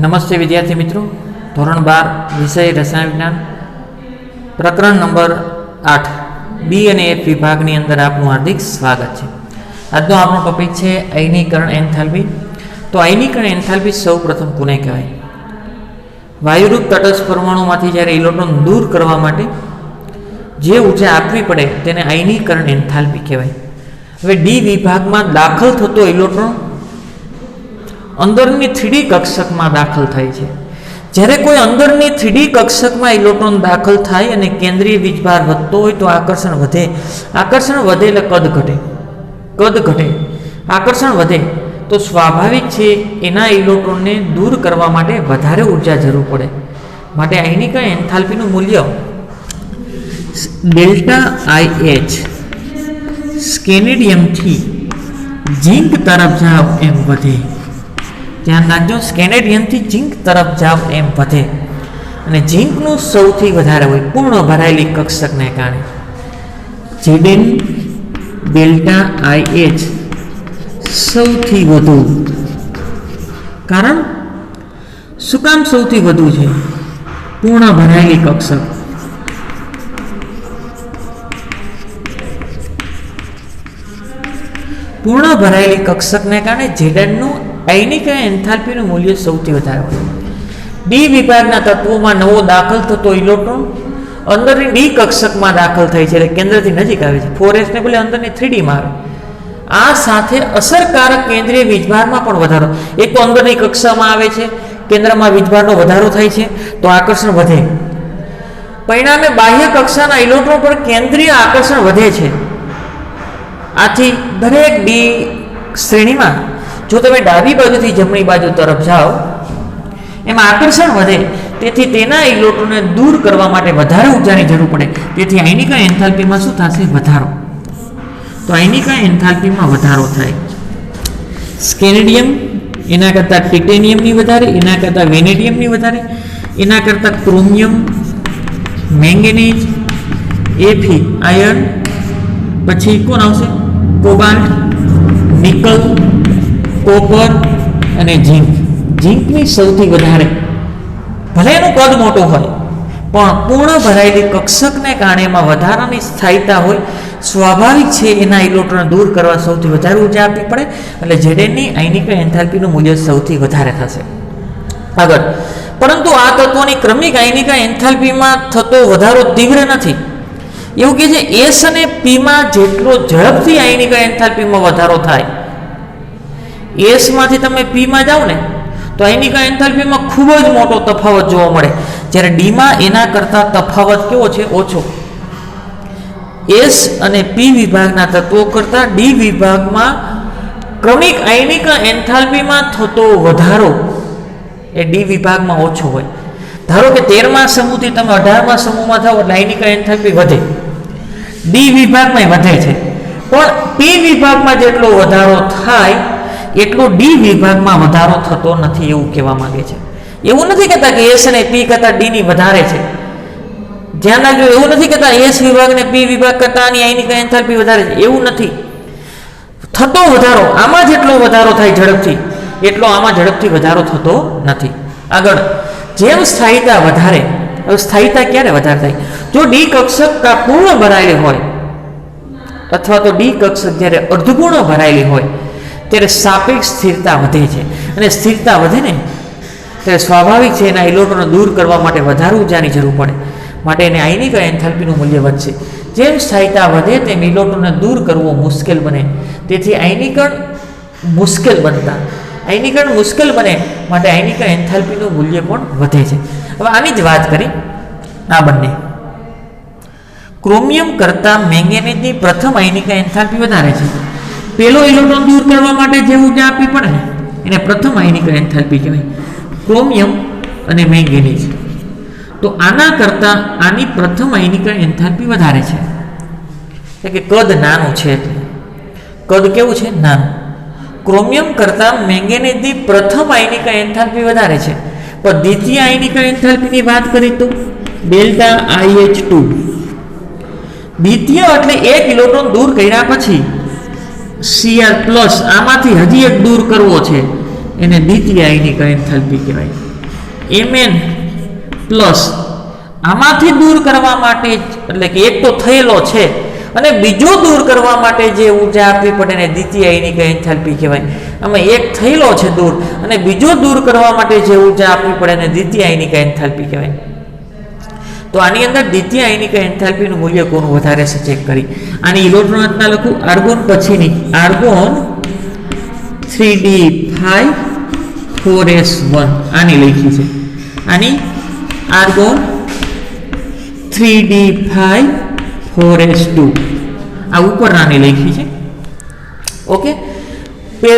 નમસ્તે વિદ્યાર્થી મિત્રો, ધોરણ 12 વિષય રસાયણ વિજ્ઞાન પ્રકરણ નંબર 8 બી અને એફ વિભાગની અંદર આપનું હાર્દિક સ્વાગત છે. આજનો આપણો ટોપિક છે આયનીકરણ એન્થાલ્પી. તો આયનીકરણ એન્થાલ્પી સૌ પ્રથમ કોને કહેવાય? વાયુરૂપ તટસ્થ પરમાણુમાંથી જ્યારે ઇલેક્ટ્રોન દૂર કરવા માટે જે ઉર્જા આપવી પડે તેને આયનીકરણ એન્થાલ્પી કહેવાય. હવે ડી વિભાગમાં દાખલ થતો ઇલેક્ટ્રોન અંદરની 3D કક્ષકમાં દાખલ થાય છે. જ્યારે કોઈ અંદરની 3D કક્ષકમાં ઇલેક્ટ્રોન દાખલ થાય અને કેન્દ્રીય વીજભાર વધતો હોય તો આકર્ષણ વધે. આકર્ષણ વધે એટલે કદ ઘટે. કદ ઘટે, આકર્ષણ વધે તો સ્વાભાવિક છે એના ઇલેક્ટ્રોનને દૂર કરવા માટે વધારે ઉર્જા જરૂર પડે. માટે આયનીકરણ એન્થાલ્પીનું મૂલ્ય ડેલ્ટા IH સ્કેનેડિયમથી ઝિંક તરફ જાવ એમ વધે. ધ્યાન રાખજો, સ્કેનેડિયમથી ઝિંક તરફ જાવ એમ વધે અને ઝિંકનું સૌથી વધારે હોય પૂર્ણ ભરાયેલી કક્ષકને કારણે. Zn ડેલ્ટા IH સૌથી વધુ. કારણ શું કામ સૌથી વધુ છે? પૂર્ણ ભરાયેલી કક્ષક. પૂર્ણ ભરાયેલી કક્ષકને કારણે Znનું આયનીકરણ એન્થાલ્પીનું મૂલ્ય સૌથી વધારે હોય. ડી વિભાગના તત્વોમાં નવો દાખલ થતો ઇલેક્ટ્રોન અંદરની ડી કક્ષકમાં દાખલ થાય છે, એટલે કેન્દ્રથી નજીક આવે છે. 4s ને બદલે અંદરની 3D માં આવે. આ સાથે અસરકારક કેન્દ્રીય વીજભારમાં પણ વધારો. એક તો અંદરની કક્ષામાં આવે છે, કેન્દ્રમાં વીજભારનો વધારો થાય છે તો આકર્ષણ વધે. પરિણામે બાહ્ય કક્ષાના ઇલેક્ટ્રોન પર કેન્દ્રીય આકર્ષણ વધે છે. આથી દરેક ડી શ્રેણીમાં જો તમે ડાબી બાજુથી જમણી બાજુ તરફ જાઓ એમાં આકર્ષણ વધે. તેથી તેના ઇલેક્ટ્રોનને દૂર કરવા માટે વધારે ઉર્જાની જરૂર પડે. તેથી આયનીકરણ એન્થાલ્પીમાં શું થશે? વધારો. તો આયનીકરણ એન્થાલ્પીમાં વધારો થાય. સ્કેનેડિયમ એના કરતાં ટિટેનિયમની વધારે, એના કરતાં વેનેડિયમની વધારે, એના કરતાં ક્રોમિયમ, મેંગેનીઝ, Fe આયર્ન, પછી કોણ આવશે? કોબાલ્ટ, નિકલ, કોપર અને ઝિંક. ઝિંકની સૌથી વધારે. ભલે એનું કદ મોટું હોય પણ પૂર્ણ ભરાયેલી કક્ષકને કારણે એમાં વધારાની સ્થાયીતા હોય. સ્વાભાવિક છે એના ઇલેક્ટ્રોન દૂર કરવા સૌથી વધારે ઉર્જા આપવી પડે, એટલે Znની આયનીકરણ એન્થાલ્પીનું મૂલ્ય સૌથી વધારે થશે. આગળ, પરંતુ આ તત્વોની ક્રમિક આયનીકરણ એન્થાલ્પીમાં થતો વધારો તીવ્ર નથી. એવું કે છે S અને P માં જેટલો ઝડપથી આયનીકરણ એન્થાલ્પીમાં વધારો થાય, S માંથી તમે P માં જાઓ ને તો આયનીકરણ એન્થાલ્પીમાં ખૂબ જ મોટો તફાવત જોવા મળે. જ્યારે D માં એના કરતાં તફાવત કેવો છે? ઓછો. S અને P વિભાગના તત્વો કરતાં D વિભાગમાં ક્રમિક આયનીકરણ એન્થાલ્પીમાં થતો વધારો એ D વિભાગમાં ઓછો હોય. ધારો કે 13મા સમૂહથી તમે 18મા સમૂહમાં થાવ એટલે આયનીકરણ એન્થાલ્પી વધે. D વિભાગમાં વધે છે, પણ P વિભાગમાં જેટલો વધારો થાય એટલો D વિભાગમાં વધારો થતો નથી, એવું કહેવા માંગે છે. એવું નથી કહેતા કે S અને P કરતાં D ની વધારે છે. ધ્યાન રાખજો, એવું નથી કહેતા S વિભાગ અને P વિભાગ કરતાં આની આયનીકરણ એન્થાલ્પી વધારે છે. એવું નથી. થતો વધારો આમાં જેટલો વધારો થાય ઝડપથી એટલો આમાં ઝડપથી વધારો થતો નથી. આગળ, જેમ સ્થાયીતા વધારે. હવે સ્થાયીતા ક્યારે વધારે થાય? જો ડી કક્ષક પૂર્ણ ભરાયેલી હોય અથવા તો ડી કક્ષક જ્યારે અર્ધપૂર્ણ ભરાયેલી હોય ત્યારે સાપેક્ષ સ્થિરતા વધે છે. અને સ્થિરતા વધે ને ત્યારે સ્વાભાવિક છે એના ઇલેક્ટ્રોન દૂર કરવા માટે વધારે ઉર્જાની જરૂર પડે. માટે એને આયનીકરણ એન્થાલ્પીનું મૂલ્ય વધશે. જેમ સ્થાયીતા વધે તેમ ઇલેક્ટ્રોનને દૂર કરવો મુશ્કેલ બને. તેથી આયનીકરણ મુશ્કેલ બને માટે આયનીકરણ એન્થાલ્પીનું મૂલ્ય પણ વધે છે. હવે આની જ વાત કરી. આ બંને ક્રોમિયમ કરતાં મેંગેનીઝની પ્રથમ આયનીકરણ એન્થાલ્પી વધારે છે. પેલો ઇલેક્ટ્રોન દૂર કરવા માટે જે ઉર્જા આપવી પડે ને એને પ્રથમ આયનીકરણ એન્થાલ્પી કહેવાય, ક્રોમિયમ અને મેંગેનીઝ. તો આના કરતાં આની પ્રથમ આયનીકરણ એન્થાલ્પી વધારે છે. એટલે કે કદ નાનું છે. એટલે કદ કેવું છે? નાનું. ક્રોમિયમ કરતાં મેંગેનીઝની પ્રથમ આયનીકરણ એન્થાલ્પી વધારે છે, પણ દ્વિતીય આયનીકરણ એન્થાલ્પીની વાત કરી તો ડેલ્ટા IH2. દ્વિતીય એટલે એક ઇલેક્ટ્રોન દૂર કર્યા પછી Cr+ આમાંથી હજી એક દૂર કરવો છે એને દ્વિતીય આયનીકરણ એન્થાલ્પી કહેવાય. Mn પ્લસ આમાંથી દૂર કરવા માટે એટલે કે એક તો થયેલો છે અને બીજો દૂર કરવા માટે જે ઊર્જા આપવી પડે ને દ્વિતીય આયનિક એન્થાલ્પી કહેવાય. આમાં એક થયેલો છે દૂર અને બીજો દૂર કરવા માટે જે ઊર્જા આપવી પડે ને દ્વિતીય આયનિક એન્થાલ્પી કહેવાય. તો આની અંદર દ્વિતીય આયનિક એન્થાલ્પીનું મૂલ્ય કોનું વધારે છે ચેક કરી. આની ઇલેક્ટ્રોન રચના લખું. આર્ગોન પછીની આર્ગોન 3d5 4s1 આની લખી છે. આની આર્ગોન 3d5 4s2 આ ઉપરનાની લખી છે. ઓકે,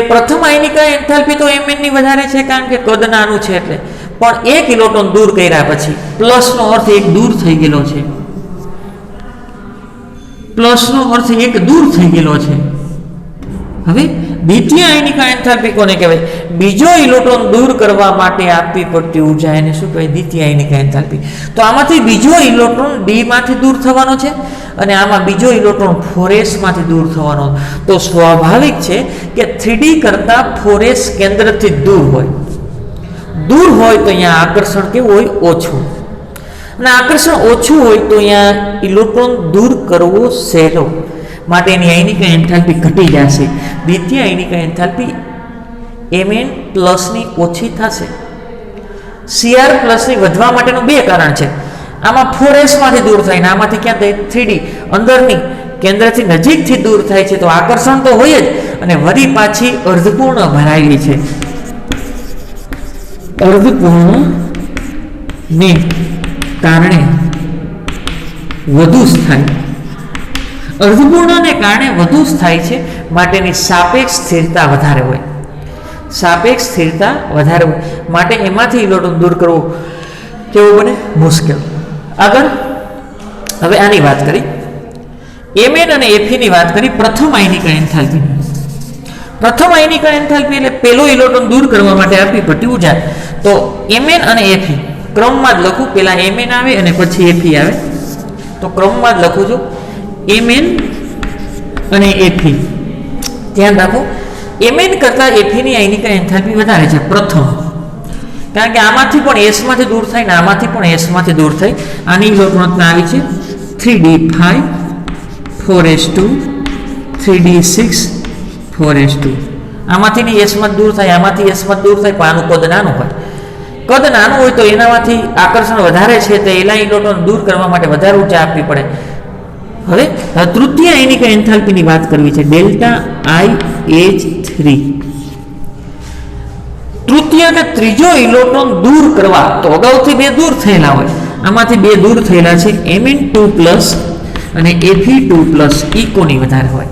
પ્રથમ આયનિક એન્થાલ્પી તો Mn ની વધારે છે કારણ કે કદ નાનું છે એટલે, પણ એક ઇલેક્ટ્રોન દૂર કર્યા પછી પ્લસનો અર્થ એક દૂર થઈ ગયેલો છે. પ્લસનો અર્થ એક દૂર થઈ ગયેલો છે. હવે દ્વિતીય આયનિક એન્થાલ્પી કોને કહેવાય? બીજો ઇલેક્ટ્રોન દૂર કરવા માટે આપવી પડતી ઊર્જા એને શું કહેવાય? દ્વિતીય આયનિક એન્થાલ્પી. તો આમાંથી બીજો ઇલેક્ટ્રોન d માંથી દૂર થવાનો છે અને આમાં બીજો ઇલેક્ટ્રોન 4s માંથી દૂર થવાનો. તો સ્વાભાવિક છે કે 3d કરતા 4s કેન્દ્રથી દૂર હોય. દૂર હોય તો અહીંયા આકર્ષણ કેવું હોય? ઓછું. અને આકર્ષણ ઓછું હોય તો અહીંયા ઇલેક્ટ્રોન દૂર કરવો સહેલો, માટે એની આયનિક એન્થાલ્પી ઘટી જશે. દ્વિતીય આયનિક એન્થાલ્પી Mn પ્લસની ઓછી થશે. Cr પ્લસની વધવા માટેનું બે કારણ છે. આમાં 4s માંથી દૂર થાય ને આમાંથી ક્યાં થાય? 3d અંદરની કેન્દ્રથી નજીકથી દૂર થાય છે તો આકર્ષણ તો હોય જ, અને વળી પાછી અર્ધપૂર્ણ ભરાયેલી છે. અર્ધપૂર્ણ ને કારણે વધુ સ્થાય. અર્ધપૂર્ણને કારણે વધુ સ્થાય છે માટેની સાપેક્ષ સ્થિરતા વધારે હોય. સાપેક્ષ સ્થિરતા વધારે હોય માટે એમાંથી ઇલેક્ટ્રોન દૂર કરવું કેવું બને? મુશ્કેલ. આગળ હવે આની વાત કરી, Mn અને Fe ની વાત કરી. પ્રથમ આયનિક એન્થાલ્પી. પ્રથમ આયનિક એન્થાલ્પી એટલે પેલો ઇલેક્ટ્રોન દૂર કરવા માટે આપવી પડતી ઊર્જા. તો Mn અને Fe ક્રમમાં જ લખું. પહેલા Mn આવે અને પછી Fe આવે. તો ક્રમમાં જ લખું છું. Mn અને Fe. ધ્યાન રાખો, Mn કરતાં Fe ની આયનિક એન્થાલ્પી વધારે છે પ્રથમ, કારણ કે આમાંથી પણ s માંથી દૂર થાય ને આમાંથી પણ s માંથી દૂર થાય. આની ઇલેક્ટ્રોન રચના આવી છે 3d5 4s2 3d6 4s2. આમાંથી s માં દૂર થાય, આમાંથી s માં દૂર થાય, પણ આનું કદ નાનું હોય. કદ નાનું હોય તો એનામાંથી આકર્ષણ વધારે છે તો એના ઇલેક્ટ્રોન દૂર કરવા માટે વધારે ઊર્જા આપવી પડે. હવે તૃતીય આયનિક એન્થાલ્પીની વાત કરવી છે. Delta IH3. તૃતીય કે ત્રીજો ઇલેક્ટ્રોન દૂર કરવા તો અગાઉથી બે દૂર થયેલા હોય. આમાંથી બે દૂર થયેલા છે Mn2+ અને Fe2+. કોની વધારે હોય?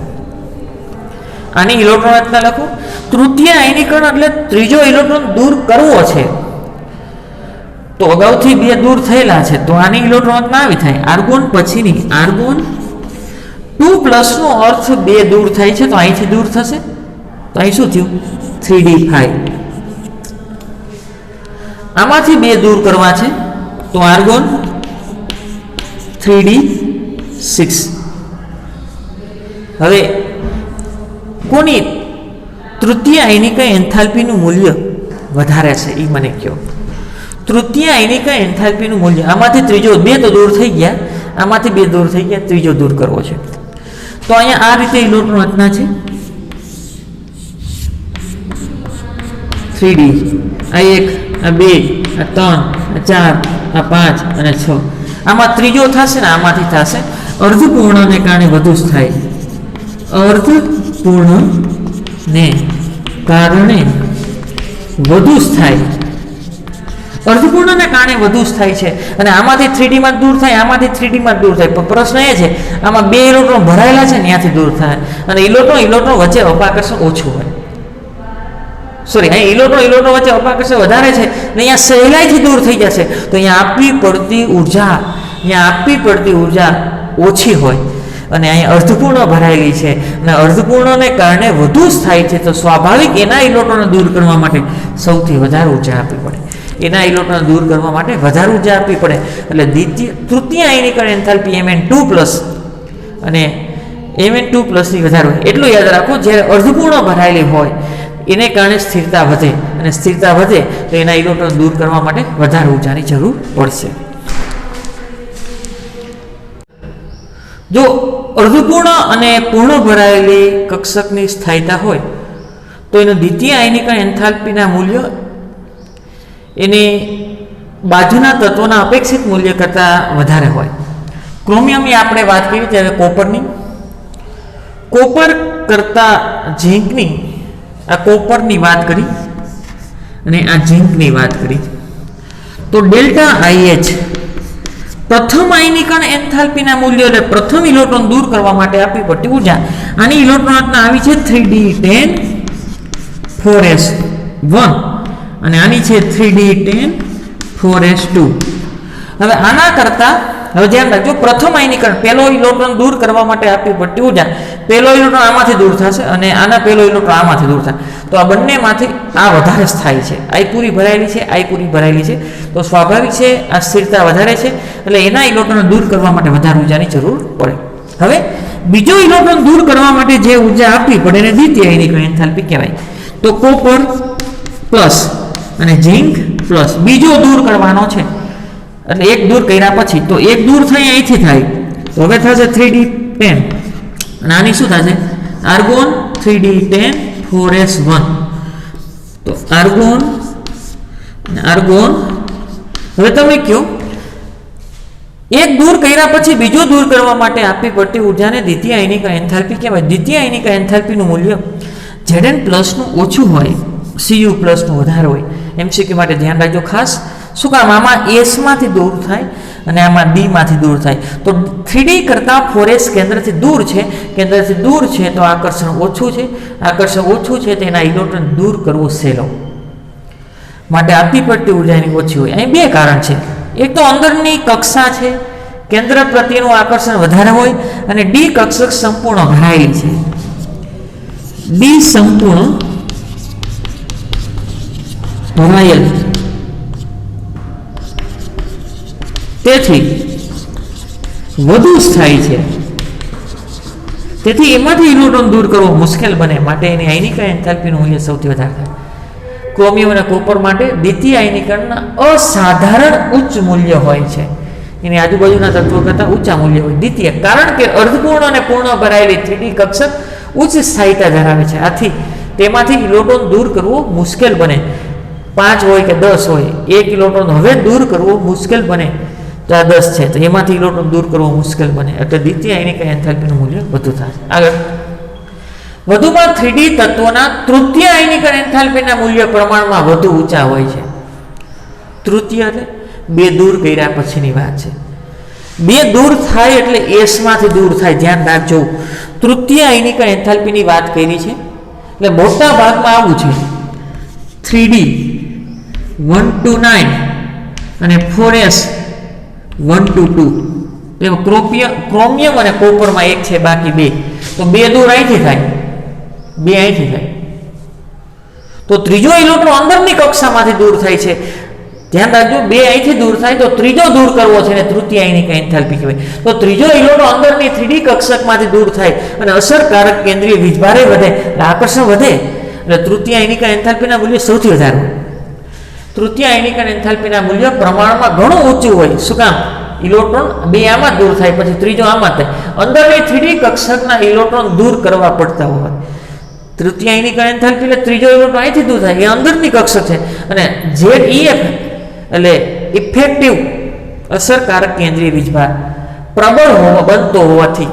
આની ઇલેક્ટ્રોન રચના લખો. તૃતીય આયનીકરણ એટલે ત્રીજો ઇલેક્ટ્રોન દૂર કરવો છે તો અગાઉથી બે દૂર થયેલા છે તો આની ઇલેક્ટ્રોન રચના આવી થાય. આર્ગોન પછીની આર્ગોન 2+ નો અર્થ બે દૂર થાય છે તો અહીંથી દૂર થશે તો અહીં શું થયું? 3d5. આમાંથી બે દૂર કરવા છે તો આર્ગોન 3d6. હવે કોની તૃતીય આયનિક એન્થાલ્પીનું મૂલ્ય વધારે છે એ મને કહો. તૃતીય આયનિક એન્થાલ્પીનું મૂલ્ય, આમાંથી ત્રીજો બે તો દૂર થઈ ગયા, આમાંથી બે દૂર થઈ ગયા, ત્રીજો દૂર કરવો છે તો અહીંયા આ રીતે ઇલેક્ટ્રોન રચના છે 3d. આ 1 આ 2 આ 3 આ 4 આ 5 અને 6. આમાં ત્રીજો થશે ને આમાંથી થશે. અર્ધપૂર્ણને કારણે વધુ થાય. અર્ધપૂર્ણને કારણે વધુ થાય. અર્ધપૂર્ણને કારણે વધુ થાય છે અને આમાંથી 3d માં દૂર થાય, આમાંથી 3d માં દૂર થાય. પણ પ્રશ્ન એ છે આમાં બે ઇલેક્ટ્રોન ભરાયેલા છે ને ત્યાંથી દૂર થાય અને ઇલેક્ટ્રોન વચ્ચે અપાકર્ષણ ઓછું હોય. સોરી, અહીં ઇલેક્ટ્રોન વચ્ચે અપાકર્ષણ વધારે છે ને અહીંયા સહેલાઈથી દૂર થઈ જશે તો અહીંયા આપવી પડતી ઊર્જા ઓછી હોય અને અહીંયા અર્ધપૂર્ણ ભરાયેલી છે અને અર્ધપૂર્ણને કારણે વધુ થાય છે તો સ્વાભાવિક એના ઇલેક્ટ્રોનને દૂર કરવા માટે સૌથી વધારે ઊર્જા આપવી પડે. એના ઇલેક્ટ્રોન દૂર કરવા માટે વધારે ઊર્જા આપવી પડે. એટલે તૃતીય આયનિક એન્થાલ્પી Mn2+ અને Mn2+ ની વધારે હોય. એટલું યાદ રાખો, જ્યારે અર્ધપૂર્ણ ભરાયેલી હોય એને કારણે સ્થિરતા વધે અને અને સ્થિરતા વધે તો એના ઇલેક્ટ્રોન દૂર કરવા માટે વધારે ઊર્જાની જરૂર પડશે. જો અર્ધપૂર્ણ અને પૂર્ણ ભરાયેલી કક્ષકની સ્થાયીતા હોય તો એનું દ્વિતીય આયનિકરણ એન્થાલ્પીના મૂલ્ય એની બાજુના તત્વોના અપેક્ષિત મૂલ્ય કરતાં વધારે હોય. ક્રોમિયમની આપણે વાત કરી ત્યારે કોપર કરતાં ઝીંકની, આ કોપરની વાત કરી અને આ ઝીંકની વાત કરી. તો ડેલ્ટા IH પ્રથમ આયનીકરણ એન્થાલ્પીના મૂલ્યો એટલે પ્રથમ ઇલેક્ટ્રોન દૂર કરવા માટે આપવી પડતી ઉર્જા. આની ઇલેક્ટ્રોન રચના આવી છે 3d10 4s1 અને આની છે 3d10 4s2. હવે આના કરતા હવે ધ્યાન રાખજો, પ્રથમ આયનીકરણ પહેલો ઇલેક્ટ્રોન દૂર કરવા માટે આપવી પડતી ઉર્જા, પહેલો ઇલેક્ટ્રોન આમાંથી દૂર થશે અને આના પહેલો ઇલેક્ટ્રોન આમાંથી દૂર થાય. તો આ બંનેમાંથી આ વધારે સ્થાયી છે, આઈ પૂરી ભરાયેલી છે, આઈ પૂરી ભરાયેલી છે, તો સ્વાભાવિક છે આ સ્થિરતા વધારે છે એટલે એના ઇલેક્ટ્રોન દૂર કરવા માટે વધારે ઉર્જાની જરૂર પડે. હવે બીજો ઇલેક્ટ્રોન દૂર કરવા માટે જે ઉર્જા આપવી પડે એને દ્વિતીય આયનીકરણ એન્થાલ્પી કહેવાય. તો કોપર પ્લસ અને ઝિંક પ્લસ બીજો દૂર કરવાનો છે એટલે એક દૂર કર્યા પછી તો એક દૂર થઈ અહીંથી થાય તો હવે થશે 3d10 અને આની શું થશે આર્ગોન 3d10 4s1. તો આર્ગોન હવે તમે કહો એક દૂર કર્યા પછી બીજો દૂર કરવા માટે આપવી પડતી ઉર્જાને દ્વિતીય આયનીકરણ એન્થાલ્પી કહેવાય. દ્વિતીય આયનીકરણ એન્થાલ્પીનું મૂલ્ય Zn પ્લસનું ઓછું હોય, Cu પ્લસનું વધારે હોય. MCQ માટે ધ્યાન રાખજો ખાસ. શું કામ? આમાં S માંથી દૂર થાય અને આમાં D માંથી દૂર થાય. તો 3D કરતાં 4s કેન્દ્રથી દૂર છે તો આકર્ષણ ઓછું છે તેના ઇલેક્ટ્રોન દૂર કરવો સહેલો માટે આપવી પડતી ઉર્જાની ઓછી હોય. અહીં બે કારણ છે. એક તો અંદરની કક્ષા છે, કેન્દ્ર પ્રત્યેનું આકર્ષણ વધારે હોય અને D કક્ષક સંપૂર્ણ ભરાયેલી છે. D સંપૂર્ણ ભરાયેલ તેથી વધુ સ્થાયી છે, તેથી એમાંથી ઇલેક્ટ્રોન દૂર કરવો મુશ્કેલ બને માટે એની આયનીકરણ એન્થાલ્પીનું મૂલ્ય સૌથી વધારે થાય. ક્રોમિયમ અને કોપર માટે દ્વિતીય આયનીકરણના અસાધારણ ઉચ્ચ મૂલ્ય હોય છે, એની આજુબાજુના તત્વો કરતાં ઊંચા મૂલ્ય હોય દ્વિતીય, કારણ કે અર્ધપૂર્ણ અને પૂર્ણ ભરાયેલી 3D કક્ષક ઉચ્ચ સ્થાયીતા ધરાવે છે. આથી તેમાંથી ઇલેક્ટ્રોન દૂર કરવો મુશ્કેલ બને. 5 હોય કે 10 હોય, એક ઇલેક્ટ્રોન હવે દૂર કરવો મુશ્કેલ બને તો આ 10 છે તો એમાંથી ઇલેક્ટ્રોન દૂર કરવો મુશ્કેલ બને એટલે દ્વિતીય આયનીકરણ એન્થાલ્પીનું મૂલ્ય વધુ થાય. આગળ વધુમાં 3D તત્વોના તૃતીય આયનીકરણ એન્થાલ્પીના મૂલ્ય પ્રમાણમાં વધુ ઊંચા હોય છે. તૃતીય એટલે બે દૂર કર્યા પછીની વાત છે. બે દૂર થાય એટલે S માંથી દૂર થાય, ધ્યાન રાખજો. તૃતીય આયનીકરણ એન્થાલ્પીની વાત કરી છે એટલે મોટા ભાગમાં આવું છે 3D 1 to 9 અને 4s 1 to 2. તેમાં ક્રોમિયમ અને કોપરમાં એક છે બાકી બે, તો બે દૂર અહીંથી થાય, બે અહીંથી થાય. તો ત્રીજો ઇલેક્ટ્રોન અંદરની કક્ષામાંથી દૂર થાય છે. ધ્યાન રાખજો, બે અહીંથી દૂર થાય તો ત્રીજો દૂર કરવો છે ને તૃતીય આયનીકરણ એન્થાલ્પી કહેવાય. તો ત્રીજો ઇલેક્ટ્રોન અંદરની 3D કક્ષકમાંથી દૂર થાય અને અસરકારક કેન્દ્રીય વીજભારે વધે એટલે આકર્ષણ વધે એટલે તૃતીય આયનીકરણ એન્થાલ્પીના મૂલ્ય સૌથી વધારે હોય. તૃતીય આયનીકરણ એન્થાલ્પીના મૂલ્ય પ્રમાણમાં ઘણું ઊંચું હોય. શું કામ? ઇલેક્ટ્રોન બે આમાં દૂર થાય પછી ત્રીજો આમાં થાય, અંદરની 3D કક્ષકના ઇલેક્ટ્રોન દૂર કરવા પડતા હોય. તૃતીય આયનીકરણ એન્થાલ્પી એટલે ત્રીજો ઇલેક્ટ્રોન અહીંથી દૂર થાય, એ અંદરની કક્ષક છે અને ZEF એટલે ઇફેક્ટિવ અસરકારક કેન્દ્રીય વીજભાર પ્રબળ બનતો હોવાથી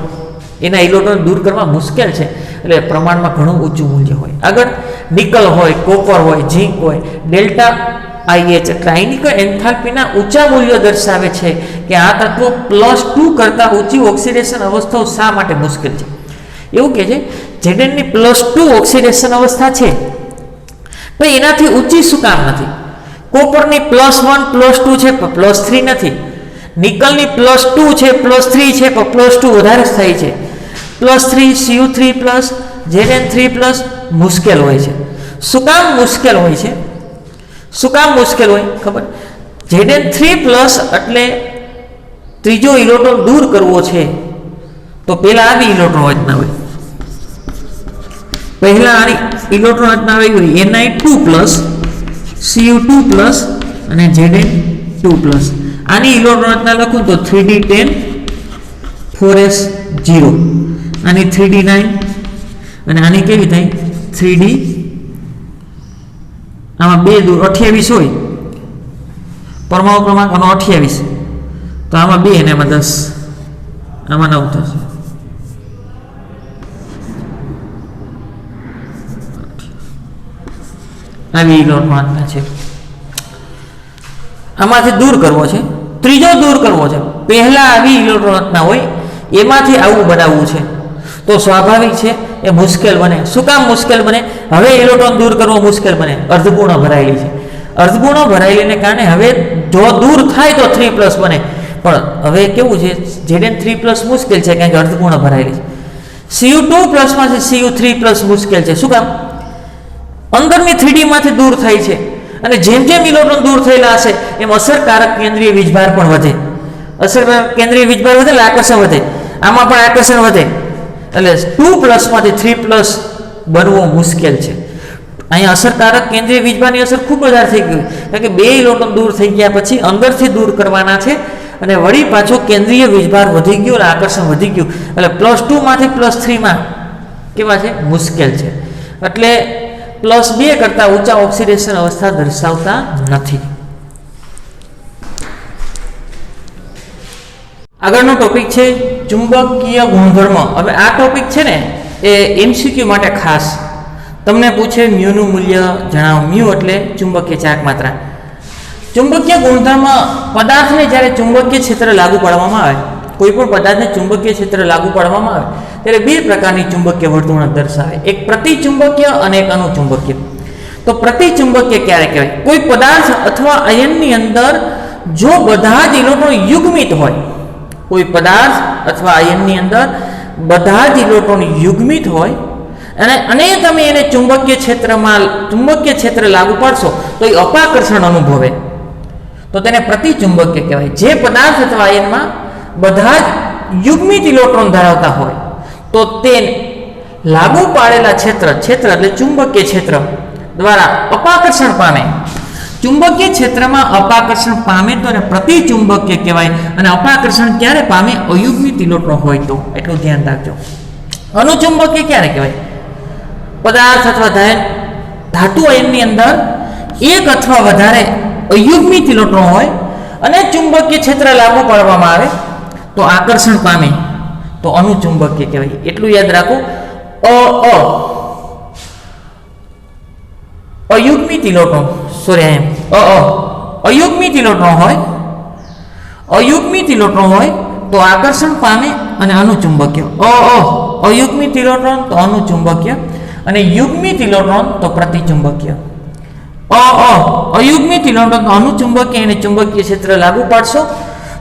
એના ઇલેક્ટ્રોન દૂર કરવા મુશ્કેલ છે એટલે પ્રમાણમાં ઘણું ઊંચું મૂલ્ય હોય. આગળ નિકલ હોય, કોપર હોય, ઝીંક હોય, ડેલ્ટા IH એટલે આયનીકરણ એન્થાલ્પીના ઊંચા મૂલ્યો દર્શાવે છે કે આ તત્વો +2 કરતાં ઊંચી ઓક્સિડેશન અવસ્થાઓ શા માટે મુશ્કેલ છે. એવું કહે છે Znની +2 ઓક્સિડેશન અવસ્થા છે પણ એનાથી ઊંચી શું કામ નથી? કોપરની +1 +2 છે પણ +3 નથી. નિકલની +2 છે +3 છે પણ +2 વધારે થાય છે. +3 Cu3+ Zn3+ મુશ્કેલ હોય છે. શું કામ મુશ્કેલ હોય છે? શું કામ મુશ્કેલ હોય ખબર? Zn3+ એટલે ત્રીજો ઇલેક્ટ્રોન દૂર કરવો છે તો પહેલા આવી ઇલેક્ટ્રોન રચના હોય, પહેલા આની ઇલેક્ટ્રોન રચના આવી હોય Ni2+ Cu2+ અને Zn2+. આની ઇલેક્ટ્રોન રચના લખું તો 3d10 4s0, આની 3d9 અને આની કેવી થાય 3d, આમાં 2 દૂર 28 હોય પરમાણુ ક્રમાંક આનો 28, તો આમાં 2 અને આમાં 10, આમાં 9 થશે. આવી ઇલેક્ટ્રોન રચના છે. આમાંથી દૂર કરવો છે, ત્રીજો દૂર કરવો છે. પહેલા આવી ઇલેક્ટ્રોન રચના હોય એમાંથી આવું બનાવવું છે તો સ્વાભાવિક છે એ મુશ્કેલ બને. શું કામ મુશ્કેલ બને? હવે ઇલેક્ટ્રોન દૂર કરવો મુશ્કેલ બને. અર્ધપૂર્ણ ભરાયેલી છે. અર્ધપૂર્ણ ભરાયેલીને કારણે હવે જો દૂર થાય તો 3+ બને, પણ હવે કેવું છે Zn3+ મુશ્કેલ છે કારણ કે અર્ધપૂર્ણ ભરાયેલી છે. Cu2+ માંથી Cu3+ મુશ્કેલ છે. શું કામ? અંદરની 3D માંથી દૂર થાય છે અને જેમ જેમ ઇલેક્ટ્રોન દૂર થયેલા હશે એમ અસરકારક કેન્દ્રીય વીજભાર પણ વધે. અસરકારક કેન્દ્રીય વીજભાર વધે એટલે આકર્ષણ વધે. આમાં પણ આકર્ષણ વધે એટલે 2+ માંથી 3+ બનવું મુશ્કેલ છે. અહીંયા અસરકારક કેન્દ્રીય વીજભારની અસર ખૂબ વધારે થઈ ગઈ કારણ કે 2 ઇલેક્ટ્રોન દૂર થઈ ગયા પછી અંદરથી દૂર કરવાના છે અને વળી પાછો કેન્દ્રીય વીજભાર વધી ગયો અને આકર્ષણ વધી ગયું એટલે +2 માંથી +3 કેવા છે મુશ્કેલ છે. એટલે +2 કરતા ઊંચા ઓક્સિડેશન અવસ્થા દર્શાવતા નથી. આગળનો ટોપિક છે ચુંબકીય ગુણધર્મ. હવે આ ટોપિક છે ને એ MCQ માટે ખાસ તમને પૂછે મ્યુનું મૂલ્ય જણાવો. મ્યુ એટલે ચુંબકીય ચાર્જ માત્રા. ચુંબકીય ગુણધર્મ પદાર્થને જ્યારે ચુંબકીય ક્ષેત્ર લાગુ પાડવામાં આવે, કોઈ પણ પદાર્થને ચુંબકીય ક્ષેત્ર લાગુ પાડવામાં આવે ત્યારે 2 પ્રકારની ચુંબકીય વર્તણૂક દર્શાવે, એક પ્રતિચુંબકીય અને એક અનુચુંબકીય. તો પ્રતિચુંબકીય ક્યારે કહેવાય? કોઈ પદાર્થ અથવા અયનની અંદર જો બધા જ ઇલેક્ટ્રોન યુગ્મિત હોય, કોઈ પદાર્થ અથવા અયનની અંદર બધા જ ઇલેક્ટ્રોન યુગ્મિત હોય અને તમે એને ચુંબકીય ક્ષેત્ર લાગુ પાડશો તો એ અપાકર્ષણ અનુભવે, તો તેને પ્રતિચુંબકીય કહેવાય. જે પદાર્થ અથવા અયનમાં બધા જ યુગ્મિત ઇલેક્ટ્રોન ધરાવતા હોય તો તે લાગુ પાડેલા ક્ષેત્ર એટલે ચુંબકીય ક્ષેત્ર દ્વારા અપાકર્ષણ પામે. ચુંબકીય ક્ષેત્રમાં અપાકર્ષણ પામે તો એને પ્રતિચુંબકીય કહેવાય. અને અપાકર્ષણ ક્યારે પામે? અયુગ્મિત ઇલેક્ટ્રોન હોય તો. એટલું ધ્યાન રાખજો. અનુચુંબકીય ક્યારે કહેવાય? પદાર્થ અથવા ધાતુ અયનની અંદર એક અથવા વધારે અયુગ્મિત ઇલેક્ટ્રોન હોય અને ચુંબકીય ક્ષેત્ર લાગુ પાડવામાં આવે તો આકર્ષણ પામે તો અનુચુંબકીય કહેવાય. એટલું યાદ રાખો. અયુગ્મિત ઇલેક્ટ્રોન અયુગ્મિત ઇલેક્ટ્રોન હોય તો આકર્ષણ પામે અને અનુચુંબકીય. અયુગ્મિત ઇલેક્ટ્રોન તો અનુચુંબકીય અને યુગ્મિત ઇલેક્ટ્રોન તો પ્રતિચુંબકીય. અયુગ્મિત ઇલેક્ટ્રોન તો અનુચુંબકીય અને ચુંબકીય ક્ષેત્ર લાગુ પાડશો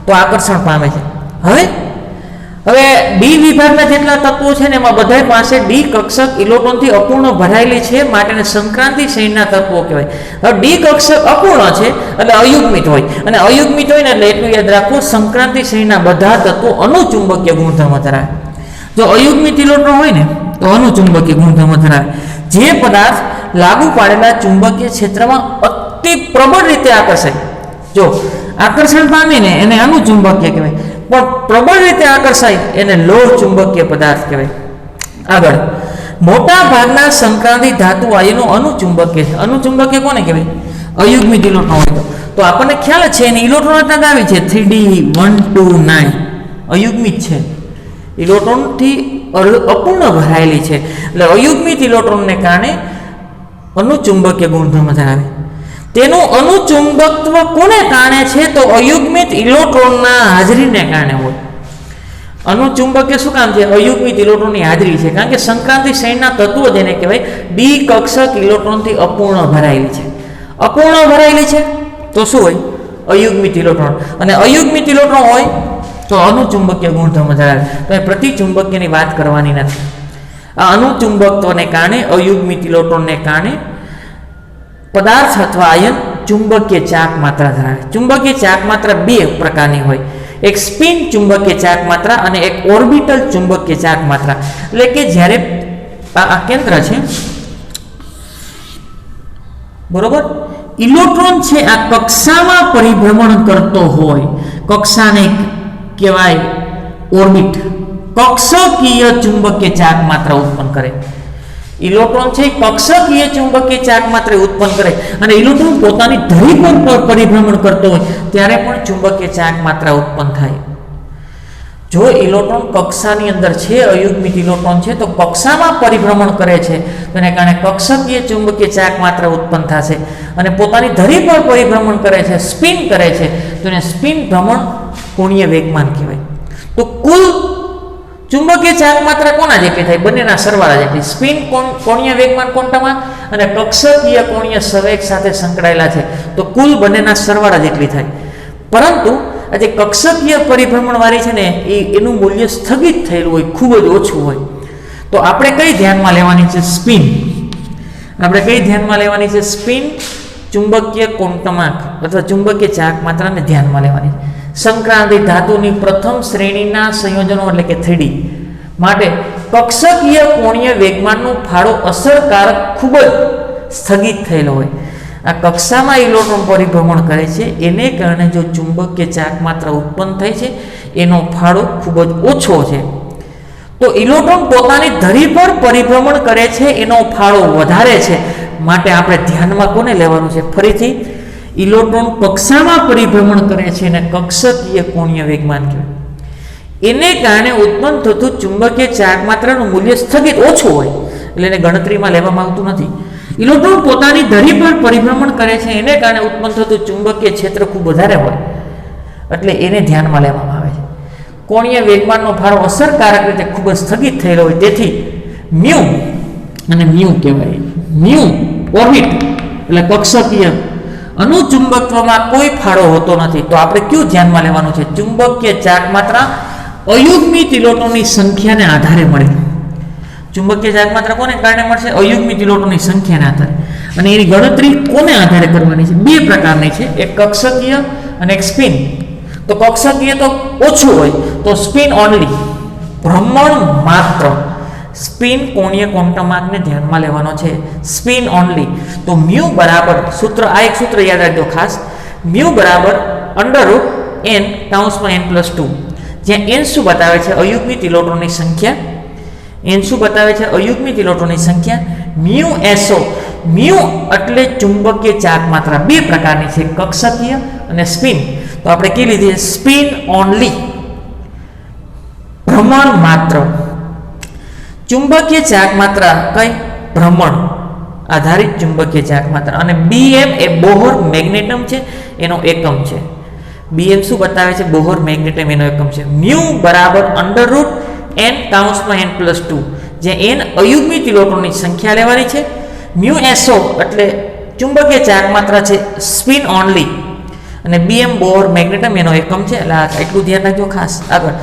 તો આકર્ષણ પામે છે. હવે ડી વિભાગના જેટલા તત્વો છે ને એમાં બધા પાસે ડી કક્ષક ઇલેક્ટ્રોનથી અપૂર્ણ ભરાયેલી છે માટે સંક્રાંતિ શ્રેણીના તત્વો કહેવાય. હવે ડી કક્ષક અપૂર્ણ છે એટલે અયુગ્મિત હોય અને અયુગ્મિત હોય ને એટલે એટલું યાદ રાખવું સંક્રાંતિ શ્રેણીના બધા તત્વો અનુચુંબકીય ગુણધર્મ ધરાવે. જો અયુગ્મિત ઇલેક્ટ્રોન હોય ને તો અનુચુંબકીય ગુણધર્મ ધરાવે. જે પદાર્થ લાગુ પાડેલા ચુંબકીય ક્ષેત્રમાં અતિ પ્રબળ રીતે આકર્ષાય, જો આકર્ષણ પામે ને એને અનુચુંબકીય કહેવાય, પણ પ્રબળ રીતે આકર્ષાય એને લોહ ચુંબકીય પદાર્થ કહેવાય. આગળ મોટા ભાગના સંક્રાંતિ ધાતુ આયનો અનુચુંબકીય છે. અનુચુંબકીય કોને કહેવાય? અયુગ્મિત ઇલેક્ટ્રોન હોય તો આપણને ખ્યાલ છે એની ઇલેક્ટ્રોન રચના આવી છે 3d129 અયુગ્મિત છે, ઇલેક્ટ્રોનથી અપૂર્ણ ભરાયેલી છે એટલે અયુગ્મિત ઇલેક્ટ્રોનને કારણે અનુચુંબકીય ગુણધર્મ ધરાવે. તેનું અનુચુંબકત્વ કોને કારણે છે? તો અયુગ્મિત ઇલેક્ટ્રોનના હાજરીને કારણે હોય. અનુચુંબકીય શું કામ છે? અયુગ્મિત ઇલેક્ટ્રોનની હાજરી છે. કારણ કે સંક્રાંતિ શ્રેણીના તત્વો જેને કહેવાય ડી કક્ષક ઇલેક્ટ્રોનથી અપૂર્ણ ભરાયેલી છે. અપૂર્ણ ભરાયેલી છે તો શું હોય? અયુગ્મિત ઇલેક્ટ્રોન. અને અયુગ્મિત ઇલેક્ટ્રોન હોય તો અનુચુંબકીય ગુણધર્મ ધરાવે. તો એ પ્રતિચુંબકીયની વાત કરવાની નથી. આ અનુચુંબકત્વને કારણે અયુગ્મિત ઇલેક્ટ્રોનને કારણે પદાર્થ અથવા આયન ચુંબકીય ચાક માત્રા ધરાવે. ચુંબકીય ચાક માત્રા 2 પ્રકારની હોય, એક સ્પિન ચુંબકીય ચાક માત્રા અને એક ઓર્બિટલ ચુંબકીય ચાક માત્રા. એટલે કે જ્યારે આ કેન્દ્ર છે બરોબર, ઇલેક્ટ્રોન છે આ કક્ષામાં પરિભ્રમણ કરતો હોય, કક્ષાને કહેવાય ઓર્બિટ, કક્ષકીય ચુંબકીય ચાક માત્રા ઉત્પન્ન કરે. ઇલેક્ટ્રોન છે કક્ષકીય ચુંબકીય ચાક માત્રા ઉત્પન્ન કરે અને ઇલેક્ટ્રોન પોતાની ધરી પર પરિભ્રમણ કરતો હોય ત્યારે પણ ચુંબકીય ચાક માત્રા ઉત્પન્ન થાય. જો ઇલેક્ટ્રોન કક્ષાની અંદર છે, અયુગ્મિત ઇલેક્ટ્રોન છે તો કક્ષામાં પરિભ્રમણ કરે છે, તેને કારણે કક્ષકીય ચુંબકીય ચાક માત્રા ઉત્પન્ન થશે અને પોતાની ધરી પર પરિભ્રમણ કરે છે, સ્પિન કરે છે, તો એને સ્પિન ભ્રમણ કોણીય વેગમાન કહેવાય. તો કુલ ચુંબકીય ચાક માત્રા કોના જેટલી થાય? બંનેના સરવાળા જેટલી. સ્પિન કોણીય વેગમાન ક્વોન્ટમમાં અને કક્ષકીય કોણીય સંવેગ સાથે સંકળાયેલા છે તો કુલ બંનેના સરવાળા જેટલી થાય. પરંતુ આ જે કક્ષકીય પરિભ્રમણ વાળી છે ને એનું મૂલ્ય સ્થગિત થયેલું હોય, ખૂબ જ ઓછું હોય. તો આપણે કઈ ધ્યાનમાં લેવાની છે? સ્પિન. આપણે કઈ ધ્યાનમાં લેવાની છે? સ્પિન ચુંબકીય ક્વોન્ટમાંક અથવા ચુંબકીય ચાક માત્રાને ધ્યાનમાં લેવાની છે. સંક્રાંતિ ધાતુની પ્રથમ શ્રેણીના સંયોજનો એટલે કે 3D માટે કક્ષકીય કોણીય વેગમાનનો ફાળો અસરકારક ખૂબ જ સ્થગિત થયેલો હોય. આ કક્ષામાં ઇલેક્ટ્રોન પરિભ્રમણ કરે છે એને કારણે જો ચુંબકીય ચાક માત્રા ઉત્પન્ન થાય છે એનો ફાળો ખૂબ જ ઓછો છે. તો ઇલેક્ટ્રોન પોતાની ધરી પર પરિભ્રમણ કરે છે એનો ફાળો વધારે છે. માટે આપણે ધ્યાનમાં કોને લેવાનું છે? ફરીથી ઇલેક્ટ્રોન કક્ષામાં પરિભ્રમણ કરે છે અને કક્ષકીય કોણીય વેગમાન કહેવાય. એને કારણે ઉત્પન્ન થતું ચુંબકીય ચાક માત્રાનું મૂલ્ય સ્થગિત ઓછું હોય એટલે એને ગણતરીમાં લેવામાં આવતું નથી. ઇલેક્ટ્રોન પોતાની ધરી પર પરિભ્રમણ કરે છે એને કારણે ઉત્પન્ન થતું ચુંબકીય ક્ષેત્ર ખૂબ વધારે હોય એટલે એને ધ્યાનમાં લેવામાં આવે છે. કોણીય વેગમાનનો ફાળો અસરકારક રીતે ખૂબ જ સ્થગિત થયેલો હોય તેથી મ્યુ અને મ્યુ કહેવાય. મ્યુ ઓર્બિટ એટલે કક્ષકીય અનુચુંબકત્વમાં કોઈ ફાળો હોતો નથી. તો આપણે કયું ધ્યાનમાં લેવાનું છે? ચુંબકીય ચાક માત્રા અયુગ્મિત ઇલેક્ટ્રોનની સંખ્યાને આધારે મળે. ચુંબકીય ચાક માત્રા કોને કારણે મળશે? અયુગ્મિત ઇલેક્ટ્રોનની સંખ્યાને આધારે. અને એની ગણતરી કોને આધારે કરવાની છે? બે પ્રકારની છે, એક કક્ષકીય અને એક સ્પિન. તો કક્ષકીય તો ઓછું હોય તો સ્પિન ઓનલી, ભ્રમણ માત્ર. સ્પિન કોણીય ક્વોન્ટમાંકને ધ્યાનમાં લેવાનો છે, સ્પિન ઓનલી. તો મ્યુ બરાબર સૂત્ર, આ એક સૂત્ર યાદ રાખજો ખાસ, મ્યુ બરાબર √n(n+2), જ્યાં n શું બતાવે છે? અયુગ્મિત ઇલેક્ટ્રોનની સંખ્યા. n શું બતાવે છે? અયુગ્મિત ઇલેક્ટ્રોનની સંખ્યા. મ્યુ SO, મ્યુ એટલે ચુંબકીય ચાક માત્રા બે પ્રકારની છે, કક્ષકીય અને સ્પિન. તો આપણે કે લીધી સ્પિન ઓનલી, ભ્રમણ માત્ર. ચુંબકીય ચાક માત્રા કઈ? ભ્રમણ આધારિત ચુંબકીય ચાક માત્રા. અને Bm એ બોહર મેગ્નેટમ છે, એનો એકમ છે. Bm શું બતાવે છે? બોહર મેગ્નેટમ એનો એકમ છે. મ્યુ બરાબર √n(n+2), જ્યાં n અયુગ્મિત ઇલેક્ટ્રોનની સંખ્યા લેવાની છે. મ્યુ SO એટલે ચુંબકીય ચાક માત્રા છે, સ્પિન ઓનલી. અને Bm બોહર મેગ્નેટમ એનો એકમ છે. એટલે એટલું ધ્યાન રાખજો ખાસ. આગળ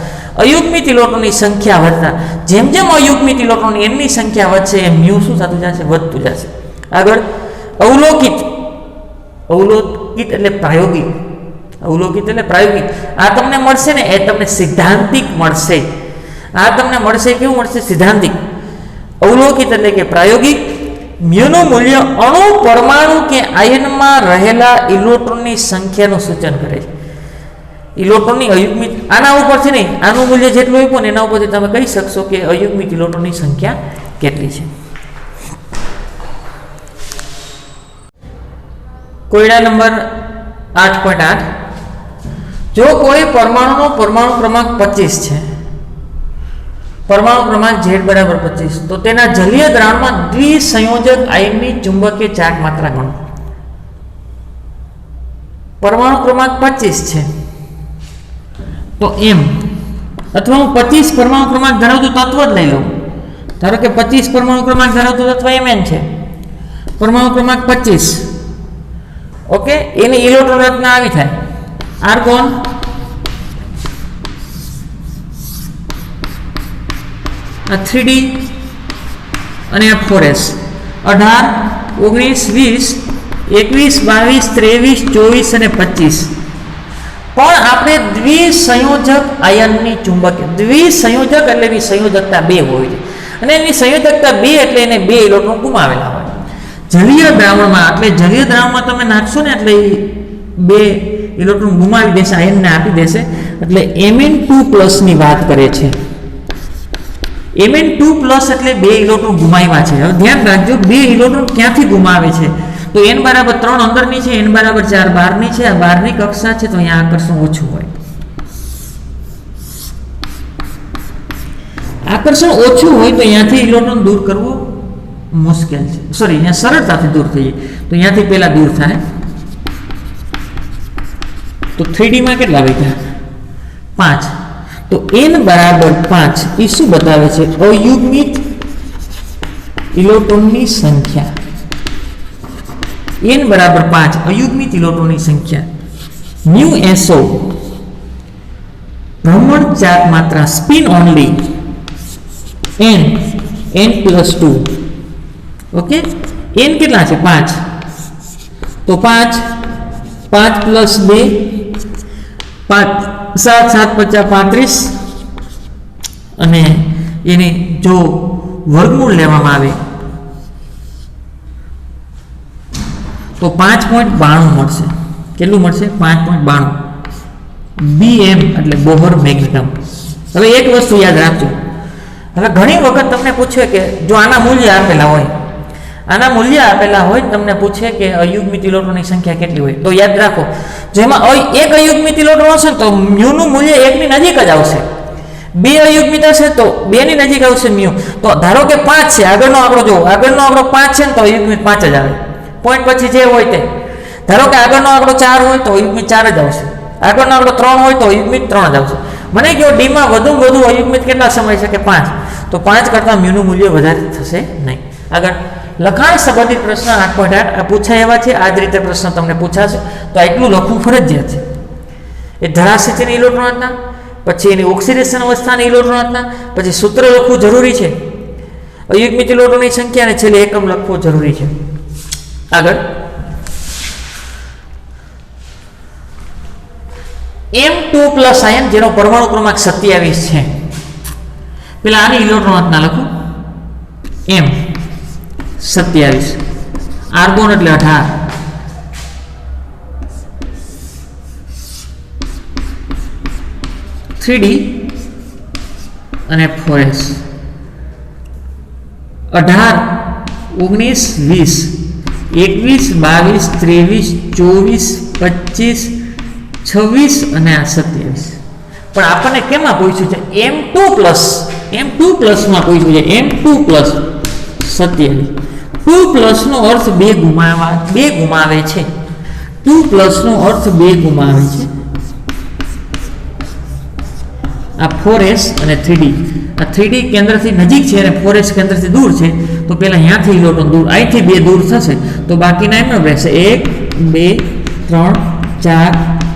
અયુગ્મિત ઇલેક્ટ્રોનની સંખ્યા વધતા, જેમ જેમ અયુગ્મિત ઇલેક્ટ્રોન એમની સંખ્યા વધશે એમ મ્યુ શું થતું જશે? વધતું જશે. આગળ અવલોકિત, અવલોકિત એટલે પ્રાયોગિક, અવલોકિત એટલે પ્રાયોગિક. આ તમને મળશે ને એ તમને સિદ્ધાંતિક મળશે. આ તમને મળશે કેવું મળશે? સિદ્ધાંતિક. અવલોકિત એટલે કે પ્રાયોગિક. મ્યુનું મૂલ્ય અણુ, પરમાણુ કે આયનમાં રહેલા ઇલેક્ટ્રોનની સંખ્યાનું સૂચન કરે છે. ઇલેક્ટ્રોનની અયુગ્મિત, આના ઉપર છે નહીં, આનું મૂલ્ય જેટલું હોય ને એના ઉપરથી તમે કહી શકશો કે અયુગ્મિત ઇલેક્ટ્રોનની સંખ્યા કેટલી છે. કોયડા નંબર 8.8, જો કોઈ પરમાણુનો પરમાણુ ક્રમાંક 25 છે, પરમાણુ ક્રમાંક Z બરાબર 25, તો તેના જલીય દ્રાવણમાં દ્વિસંયોજક આયનની ચુંબકીય ચાક માત્રા ગણો. પરમાણુ ક્રમાંક 25 છે તો m, અથવા હું 25 પરમાણુ ક્રમાંક ધરાવતું તત્વ જ લઈ લઉં. ધારો કે 25 પરમાણુ ક્રમાંક ધરાવતું તત્વ Mn છે, પરમાણુ ક્રમાંક 25. ઓકે, એની ઇલેક્ટ્રોન રચના આવી થાય: આર્ગોન, આ 3D અને આ 4s. 18, 19, 20, 21, 22, 23 અને 25. પણ આપણે દ્વિસંયોજક આયનની ચુંબકીય, દ્વિસંયોજક એટલે એની સંયોજકતા 2 હોય છે અને એની સંયોજકતા 2 એટલે એને 2 ઇલેક્ટ્રોન ગુમાવેલા હોય. જલીય દ્રાવણમાં, એટલે જલીય દ્રાવણમાં તમે નાખશો ને એટલે બે ઇલેક્ટ્રોન ગુમાવી દેશે, આયનને આપી દેશે, એટલે Mn2+ ની વાત કરે છે. Mn2+ એટલે બે ઇલેક્ટ્રોન ગુમાવ્યા છે. હવે ધ્યાન રાખજો, બે ઇલેક્ટ્રોન ક્યાંથી ગુમાવે છે? તો n બરાબર 3 અંદરની છે, n બરાબર 4 બહારની છે. આ બહારની કક્ષા છે તો અહીંયા આકર્ષણ ઓછું હોય. આકર્ષણ ઓછું હોય તો અહીંયાથી ઇલેક્ટ્રોન દૂર કરવો મુશ્કેલ છે, સોરી અહીંયા સરળતાથી દૂર થઈ જાય. તો અહીંયાથી પહેલા દૂર થાય તો 3D માં કેટલા વધ્યા? 5. તો n બરાબર 5 એ શું બતાવે છે? અયુગ્મિત ઇલેક્ટ્રોનની સંખ્યા. n બરાબર 5 અયુગ્મિત ઇલેક્ટ્રોનની સંખ્યા. μSO ભ્રમણ ચાર્જ માત્રા, spin only, n+2. Okay, n કેટલા છે? 5. તો 5 + 2 5 7 7 50 35, અને એની જો વર્ગમૂળ લેવામાં આવે તો 5.92 મળશે. કેટલું મળશે? 5.92. Bm એટલે બોહર મેગ્નેટમ. હવે એક વસ્તુ યાદ રાખજો, હવે ઘણી વખત તમને પૂછે કે જો આના મૂલ્ય આપેલા હોય તમને પૂછે કે અયુગ્મિત ઇલેક્ટ્રોનની સંખ્યા કેટલી હોય, તો યાદ રાખો જેમાં એક અયુગ્મિત ઇલેક્ટ્રોન હશે તો મ્યુનું મૂલ્ય 1 ની નજીક જ આવશે. બે અયુગ્મિત હશે તો 2 ની નજીક આવશે મ્યુ. તો ધારો કે 5 છે, આગળનો આંકડો જુઓ, આગળનો આંકડો 5 છે ને તો અયુગ્મિત 5 જ આવે. પોઈન્ટ પછી જે હોય તે, ધારો કે આગળનો આંકડો 4 હોય તો અયુગ્મિત 4 જ આવશે, આગળનો આંકડો 3 હોય તો અયુગ્મિત 3 જ આવશે. મને કહો ડી માં વધુ અયુગ્મિત કેટલા સમય છે? કે 5. તો 5 કરતાં મ્યુનું મૂલ્ય વધારે થશે નહીં. આગળ લખાણ સંબંધિત પ્રશ્ન 8.8 પૂછાય એવા છે. આ જ રીતે પ્રશ્ન તમને પૂછાશે તો એટલું લખવું ફરજિયાત છે. એ ધરાસ્થિતિની ઇલેક્ટ્રોનના, પછી એની ઓક્સિડેશન અવસ્થાની ઇલેક્ટ્રોનના, પછી સૂત્ર લખવું જરૂરી છે, અયુગ્મિત ઇલેક્ટ્રોનની સંખ્યા, અને છેલ્લે એકમ લખવો જરૂરી છે. આગળ M2+ આયન જેનો પરમાણુ ક્રમાંક 27 છે. પેલા આની ઇલેક્ટ્રોનના લખું, M 27, આર્ગોન એટલે 18, D અને 4s 18 19 20 21 22 23 24 26 અને આ 27. પણ આપણને કેમાં પૂછ્યું છે? M2+ માં પૂછ્યું છે. M2+ 27. 2+ નો અર્થ બે ગુમાવે છે. 2+ નો અર્થ બે ગુમાવે છે. આ 4s અને 3D, આ 3D કેન્દ્રથી નજીક છે અને 4s કેન્દ્રથી દૂર છે. તો પહેલા અહીંયાથી ઇલેક્ટ્રોન દૂર, અહીંથી બે દૂર થશે તો બાકીના એમ રહેશે 1 2 3 4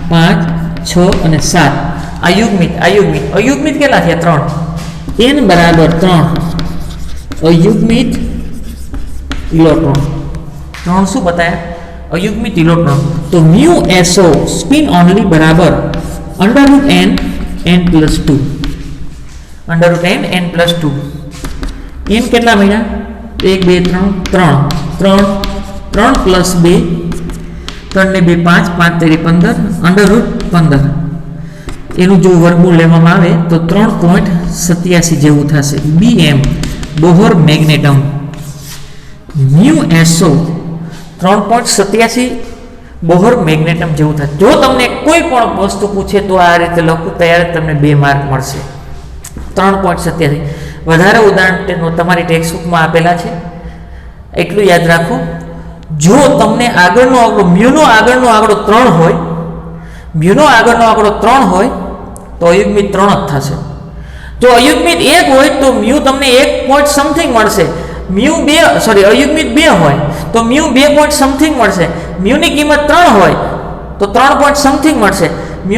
5 6 અને 7. અયુગ્મિત કેટલા થયા? 3. n બરાબર 3 અયુગ્મિત ઇલેક્ટ્રોન. 3 શું બતાયા? અયુગ્મિત ઇલેક્ટ્રોન. તો μSO સ્પિન ઓનલી બરાબર √n+2. √n+2. n કેટલા મળ્યા? 1 2 3 3 3 + 2 3 ને 2 5 5 તેરી 15 √15. એનું જો વર્ગમૂળ લેવામાં આવે તો 3.87 જેવું થશે. Bm Bohr magneton. μSO 3.87 Bohr magneton જેવું થાય. જો તમને કોઈ પણ વસ્તુ પૂછે તો આ રીતે લખું, ત્યારે તમને 2 માર્ક મળશે. 3.87. વધારે ઉદાહરણ તમારી ટેક્સ્ટબુકમાં આપેલા છે, એટલું યાદ રાખો. જો તમને આગળનો આંકડો મ્યુનો આગળનો આંકડો 3 હોય, તો અયુગ્મિત 3 જ થશે. જો અયુગ્મિત 1 હોય તો મ્યુ તમને 1 પોઈન્ટ સમથિંગ મળશે. અયુગ્મિત 2 હોય તો મ્યુ 2 પોઈન્ટ સમથિંગ મળશે. મ્યુની કિંમત 3 હોય તો 3 પોઈન્ટ સમથિંગ મળશે. n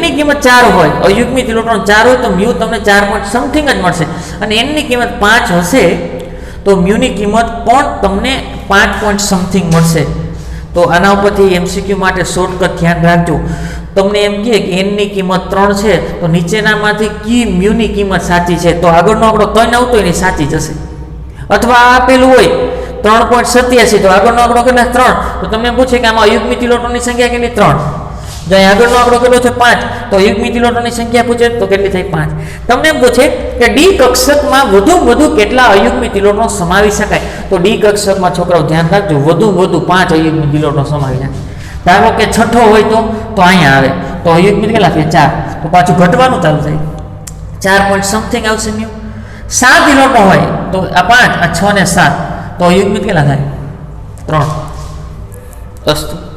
ની કિંમત 4 હોય, અયુગ્મિત ઇલેક્ટ્રોન 4 હોય તો મ્યુ તમને 4 પોઈન્ટ સમથિંગ જ મળશે. અને n ની કિંમત 5 હશે તો મ્યુની કિંમત પણ તમને 5 પોઈન્ટ સમથિંગ મળશે. તો આના ઉપરથી MCQ માટે શોર્ટકટ ધ્યાન રાખજો. તમને એમ કહે કે n ની કિંમત 3 છે તો નીચેનામાંથી મ્યુની કિંમત સાચી છે, તો આગળનો આંકડો 3 આવતો એની સાચી જશે. અથવા આ આપેલું હોય 3.87 તો આગળનો આંકડો કેટલા 3 તો તમને પૂછે કે આમાં અયુગ્મિત ઇલેક્ટ્રોનની સંખ્યા કેટલી 3 જો અહીં આગળનો આંકડો કેટલો છે 5 તો અયુગ્મિત ઇલેક્ટ્રોનની સંખ્યા પૂછે તો કેટલી થઈ 5 તમને એમ પૂછે કે ડી કક્ષકમાં વધુ કેટલા અયુગ્મિત ઇલેક્ટ્રોન સમાવી શકાય તો ડી કક્ષકમાં છોકરાઓ ધ્યાન રાખજો વધુ 5 અયુગ્મિત ઇલેક્ટ્રોન સમાવી જાય ધારો કે છઠ્ઠો હોય તો અહીંયા આવે તો અયુગ્મિત કેટલા થાય 4 તો પાછું ઘટવાનું ચાલુ થાય 4 પોઈન્ટ સમથિંગ આવશે ન્યુ 7 ઇલેક્ટ્રોન હોય તો આ 5 આ 6 ને 7 તો અયુગ્મિત કેટલા થાય 3 અસ્તુ